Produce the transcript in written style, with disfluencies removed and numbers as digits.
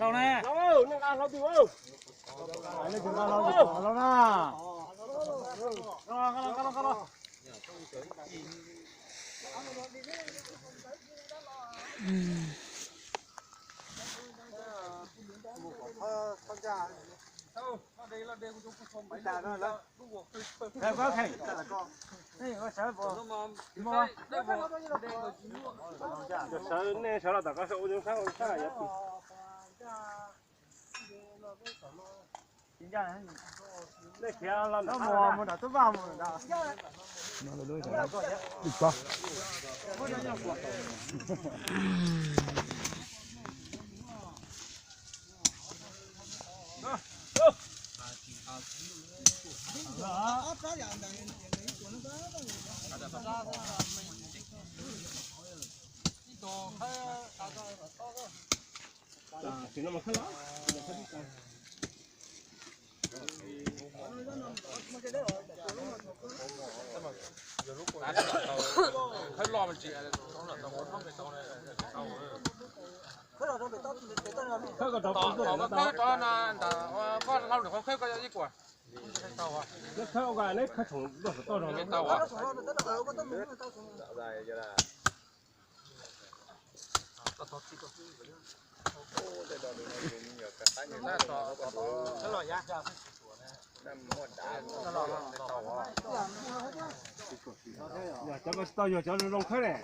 Lâu nè. Lâu, nâng cao lâu tiêu không? Lên chúng ta lâu lâu nè. Lâu. Đây có khay. Đây có sợ bò. Bò. Sợ nè, sợ là tất cả số những sáng sáng là Chính ra này. đây kia làm Nó mò đã tốt vào mà đã. Nó là đôi thằng đi qua. thì nó mà khá lắm. Hết lo mà chị nó là tàu không phải tàu này tàu nó có cho nó có lâu được không khép cái gì quả tàu à Nó theo cái này khách thùng nó to rồi. cái tàu à Giờ cho nó to giờ cho nó lông khơi này.